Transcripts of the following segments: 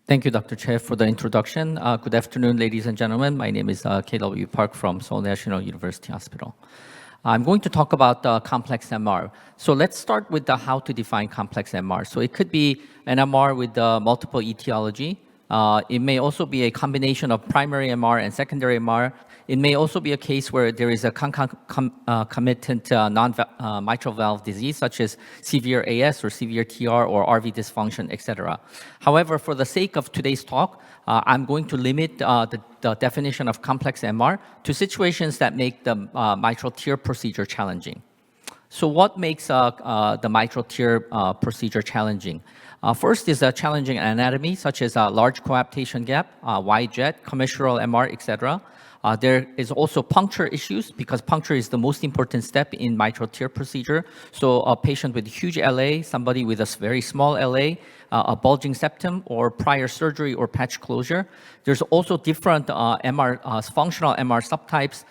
Thank you, Dr. Che, for the introduction. Good afternoon, ladies and gentlemen. My name is K.W. Park from Seoul National University Hospital. I'm going to talk about complex MR. So let's start with the how to define complex MR. So it could be an MR with multiple etiology. It may also be a combination of primary MR and secondary MR. It may also be a case where there is a concomitant non-mitral valve disease, such as severe AS or severe TR or RV dysfunction, etc. However, for the sake of today's talk, I'm going to limit the definition of complex MR to situations that make the mitral TEER procedure challenging. So what makes the mitral TEER procedure challenging? First is a challenging anatomy, such as a large coaptation gap, wide jet, commissural MR, etc. There is also puncture issues because puncture is the most important step in mitral TEER procedure. So a patient with huge LA, somebody with a very small LA, a bulging septum, or prior surgery or patch closure. There's also different functional MR subtypes.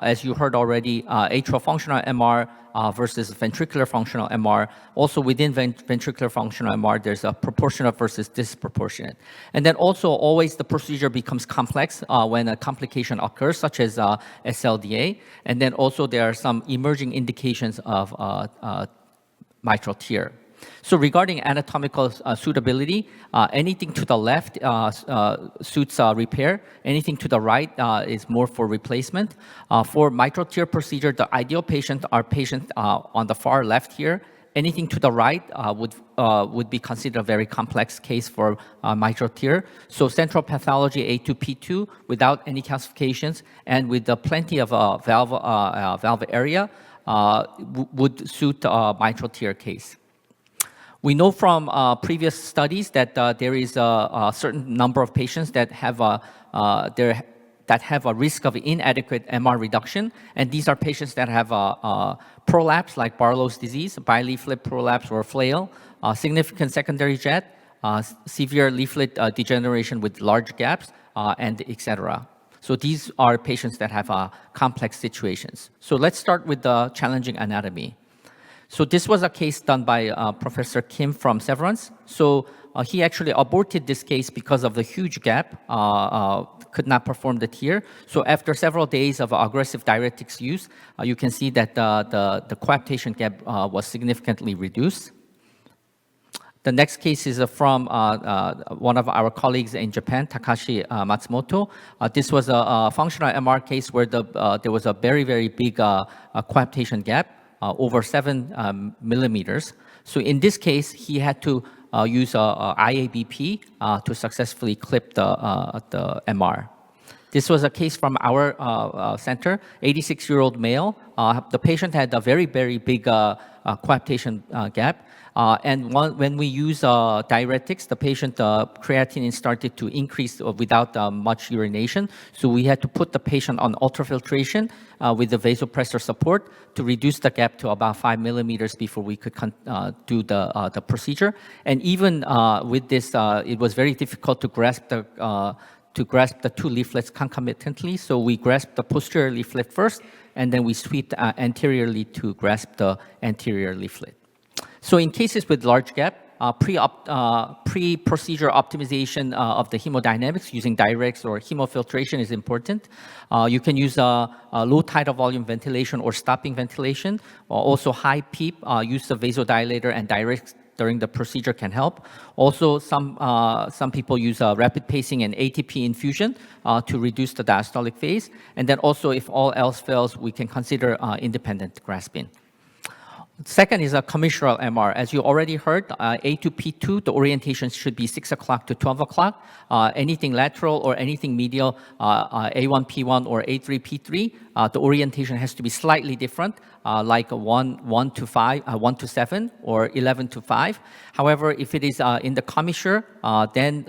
As you heard already, atrial functional MR versus ventricular functional MR. Also within ventricular functional MR, there's a proportionate versus disproportionate. And then also always the procedure becomes complex when a complication occurs, such as SLDA. And then also there are some emerging indications of mitral TEER. So regarding anatomical suitability, anything to the left suits repair. Anything to the right is more for replacement. For mitral TEER procedure, the ideal patient are patients on the far left here. Anything to the right would be considered a very complex case for mitral TEER. So central pathology A2P2 without any calcifications and with plenty of valve area would suit a mitral TEER case. We know from previous studies that there is a certain number of patients that have a risk of inadequate MR reduction, and these are patients that have prolapse like Barlow's disease, bileaflet prolapse or flail, significant secondary jet, severe leaflet degeneration with large gaps, and etc. So these are patients that have complex situations. So let's start with the challenging anatomy. So this was a case done by Professor Kim from Severance. So he actually aborted this case because of the huge gap, could not perform the TEER. So after several days of aggressive diuretics use, you can see that the coaptation gap was significantly reduced. The next case is from one of our colleagues in Japan, Takashi Matsumoto. This was a functional MR case where there was a very, very big coaptation gap. Over 7 millimeters. So in this case, he had to use IABP to successfully clip the MR. This was a case from our center, 86-year-old male. The patient had a very, very big coaptation gap. And when we use diuretics, the patient creatinine started to increase without much urination. So we had to put the patient on ultrafiltration with the vasopressor support to reduce the gap to about 5 millimeters before we could do the procedure. And even with this, it was very difficult to grasp the two leaflets concomitantly. So we grasped the posterior leaflet first, and then we swept anteriorly to grasp the anterior leaflet. So in cases with large gap, pre-procedure optimization of the hemodynamics using diuretics or hemofiltration is important. You can use low tidal volume ventilation or stopping ventilation. Also high PEEP, use of vasodilator and diuretics during the procedure can help. Also, some people use rapid pacing and ATP infusion to reduce the diastolic phase. And then also, if all else fails, we can consider independent grasping. Second is a commissural MR. As you already heard, A2P2, the orientation should be 6 o'clock to 12 o'clock. Anything lateral or anything medial, A1P1 or A3P3, the orientation has to be slightly different, like 1 to 7 or 11 to 5. However, if it is in the commissure, then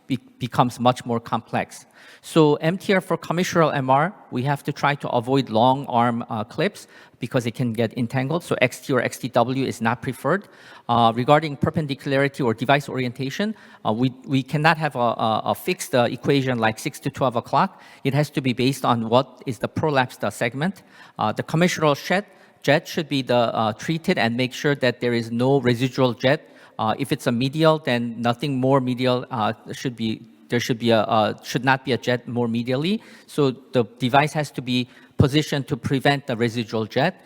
it becomes much more complex. So MTR for commissural MR, we have to try to avoid long arm clips because it can get entangled. So XT or XTW is not preferred. Regarding perpendicularity or device orientation, we cannot have a fixed equation like 6 to 12 o'clock. It has to be based on what is the prolapsed segment. The commissural jet should be treated and make sure that there is no residual jet If it's a medial, then nothing more medial should not be a jet more medially. So the device has to be positioned to prevent the residual jet.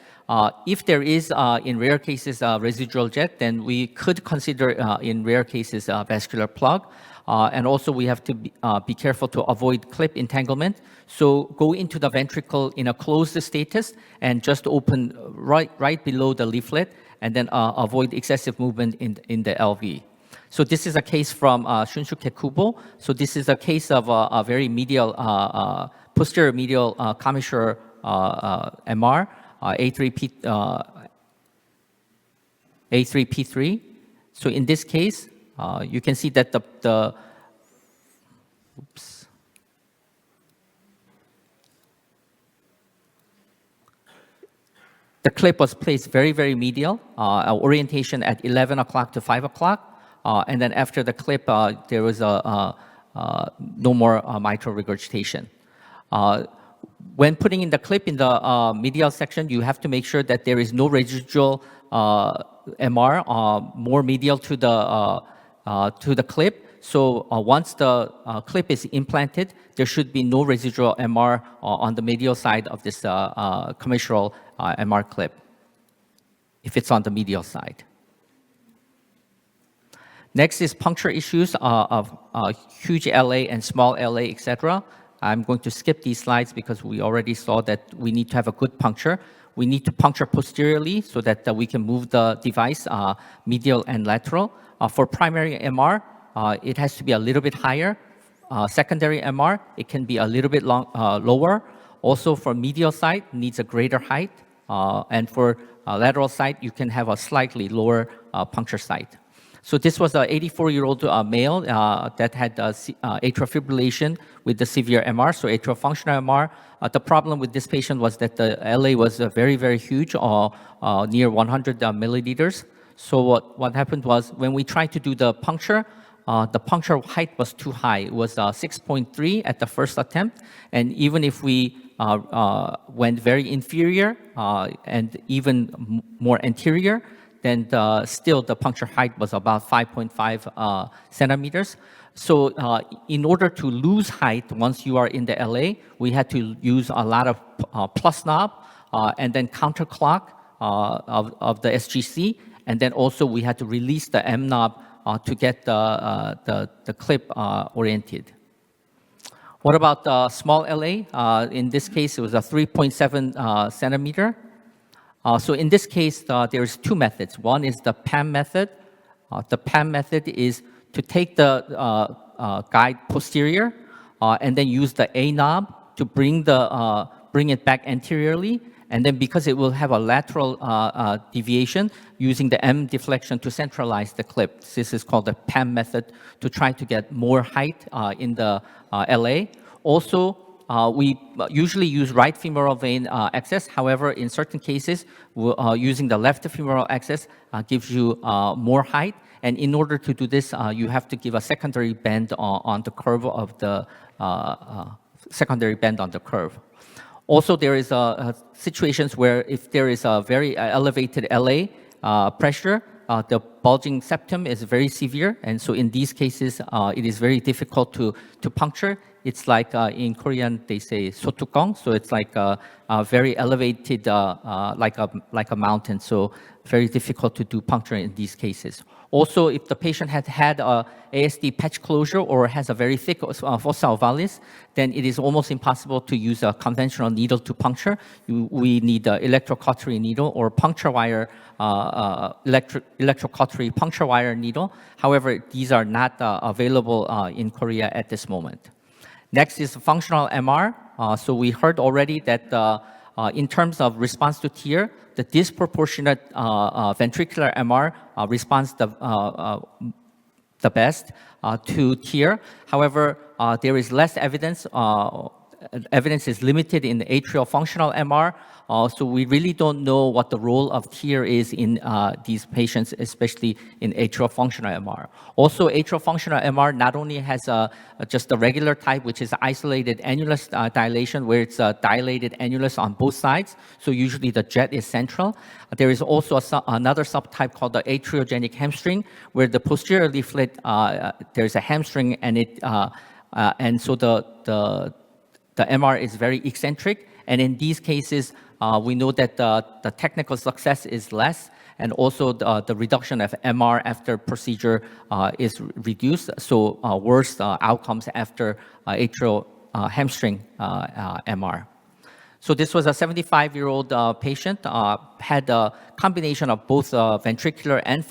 If there is, in rare cases, a residual jet, then we could consider, in rare cases, a vascular plug. And also we have to be careful to avoid clip entanglement. So go into the ventricle in a closed status and just open right below the leaflet, and then avoid excessive movement in the LV. So this is a case from Shunsuke Kubo. So this is a case of a very medial, posterior medial commissure MR, A3P3. So in this case, you can see that the clip was placed very, very medial, orientation at 11 o'clock to 5 o'clock. And then after the clip, there was no more mitral regurgitation. When putting in the clip in the medial section, you have to make sure that there is no residual MR more medial to the clip. So once the clip is implanted, there should be no residual MR on the medial side of this commissural MR clip, if it's on the medial side. Next is puncture issues of huge LA and small LA, etc. I'm going to skip these slides because we already saw that we need to have a good puncture. We need to puncture posteriorly so that we can move the device medial and lateral. For primary MR, it has to be a little bit higher. Secondary MR, it can be a little bit lower. Also for medial side, needs a greater height. And for lateral side, you can have a slightly lower puncture site. So this was an 84-year-old male that had atrial fibrillation with the severe MR, so atrial functional MR. The problem with this patient was that the LA was very, very huge, near 100 milliliters. So what happened was when we tried to do the puncture height was too high. It was 6.3 at the first attempt. And even if we went very inferior and even more anterior, then still the puncture height was about 5.5 centimeters. So in order to lose height once you are in the LA, we had to use a lot of plus knob and then counterclock of the SGC. And then also we had to release the M knob to get the clip oriented. What about the small LA? In this case, it was a 3.7 centimeter. So in this case, there's two methods. One is the PAM method. The PAM method is to take the guide posterior and then use the A knob to bring it back anteriorly. And then because it will have a lateral deviation, using the M deflection to centralize the clip. This is called the PAM method to try to get more height in the LA. Also, we usually use right femoral vein access. However, in certain cases, using the left femoral access gives you more height. And in order to do this, you have to give a secondary bend on the curve of the Also, there is situations where if there is a very elevated LA pressure, the bulging septum is very severe. And so in these cases, it is very difficult to puncture. It's like in Korean, they say sotukong. So it's like a very elevated, like a mountain. So very difficult to do puncture in these cases. Also, if the patient had had a ASD patch closure or has a very thick fossa ovalis, then it is almost impossible to use a conventional needle to puncture. We need an electrocautery needle or puncture wire, electrocautery puncture wire needle. However, these are not available in Korea at this moment. Next is functional MR. So we heard already that in terms of response to tear, the disproportionate ventricular MR responds the best to tear. However, there is less evidence evidence is limited in the atrial functional MR. So we really don't know what the role of tear is in these patients, especially in atrial functional MR. Also, atrial functional MR not only has just the regular type, which is isolated annulus dilation, where it's a dilated annulus on both sides. So usually the jet is central. There is also another subtype called the atriogenic hamstring, where the posterior leaflet, there's a hamstring, and so the MR is very eccentric. And in these cases, we know that the technical success is less, and also the reduction of MR after procedure is reduced, so worse outcomes after atrial hamstring MR. So this was a 75-year-old patient, had a combination of both ventricular and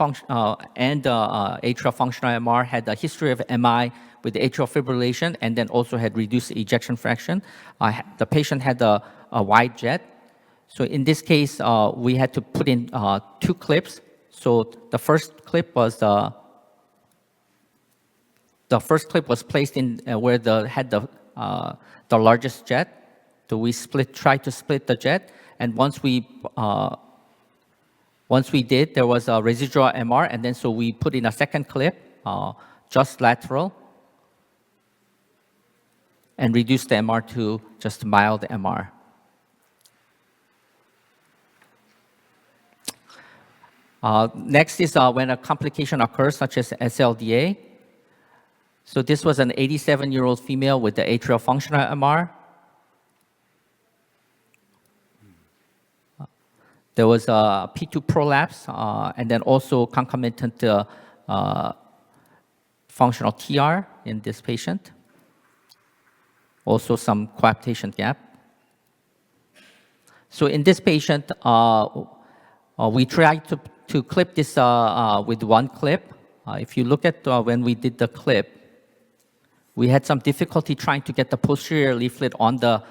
atrial functional MR, had a history of MI with atrial fibrillation, and then also had reduced ejection fraction. The patient had a wide jet. So in this case, we had to put in 2 clips. So the first clip was placed in where had the largest jet. So we tried to split the jet, and once we did, there was a residual MR, and then so we put in a second clip, just lateral, and reduced the MR to just mild MR. Next is when a complication occurs, such as SLDA. So this was an 87-year-old female with the atrial functional MR. There was a P2 prolapse, and then also concomitant functional TR in this patient. Also some coaptation gap. So in this patient, we tried to clip this with 1 clip. If you look at when we did the clip, we had some difficulty trying to get the posterior leaflet on the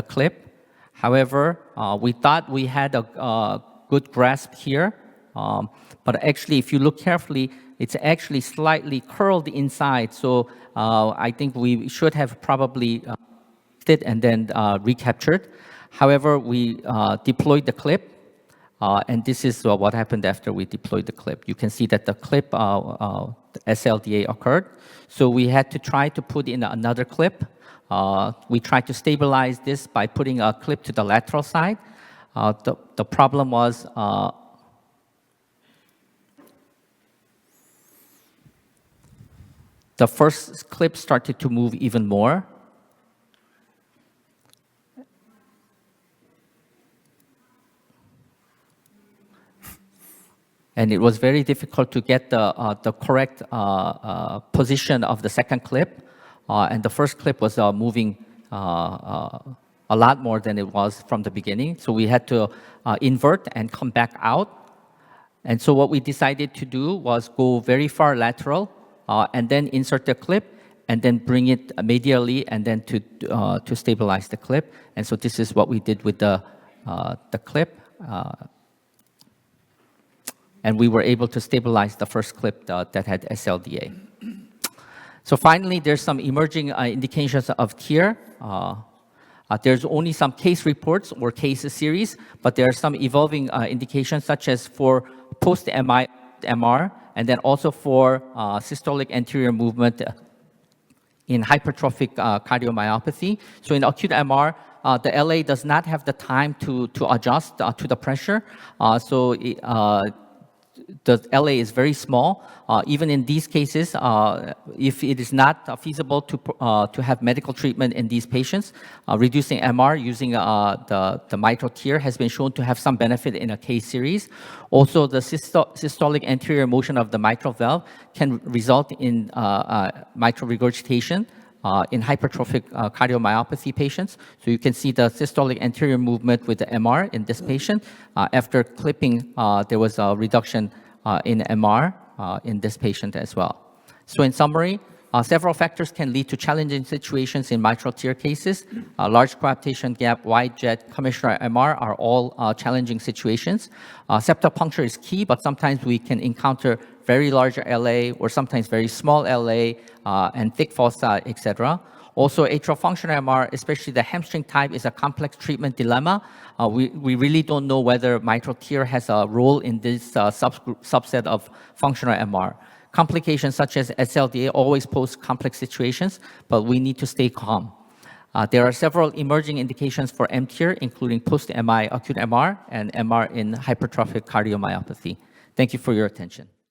clip. However, we thought we had a good grasp here, but actually, if you look carefully, it's actually slightly curled inside. So I think we should have probably it and then recaptured. However, we deployed the clip, and this is what happened after we deployed the clip. You can see that the clip SLDA occurred. So we had to try to put in another clip. We tried to stabilize this by putting a clip to the lateral side. The problem was the first clip started to move even more. And it was very difficult to get the correct position of the second clip. And the first clip was moving a lot more than it was from the beginning. So we had to invert and come back out. And so what we decided to do was go very far lateral and then insert the clip and then bring it medially and then to stabilize the clip. And so this is what we did with the clip. And we were able to stabilize the first clip that had SLDA. So finally, there's some emerging indications of TEER. There's only some case reports or case series, but there are some evolving indications such as for post-MR and then also for systolic anterior movement in hypertrophic cardiomyopathy. So in acute MR, the LA does not have the time to adjust to the pressure. So the LA is very small. Even in these cases, if it is not feasible to have medical treatment in these patients, reducing MR using the mitral TEER has been shown to have some benefit in a case series. Also, the systolic anterior motion of the mitral valve can result in mitral regurgitation in hypertrophic cardiomyopathy patients. So you can see the systolic anterior movement with the MR in this patient. After clipping, there was a reduction in MR in this patient as well. So in summary, Several factors can lead to challenging situations in mitral tear cases. Large coaptation gap, wide jet, commissioner MR are all challenging situations. Septal puncture is key, but sometimes we can encounter very large LA or sometimes very small LA and thick fossa, etc. Also, atrial functional MR, especially the hamstring type, is a complex treatment dilemma. We really don't know whether mitral tear has a role in this subset of functional MR. Complications such as SLDA always pose complex situations, but we need to stay calm. There are several emerging indications for MTEAR, including post-MI acute MR and MR in hypertrophic cardiomyopathy. Thank you for your attention.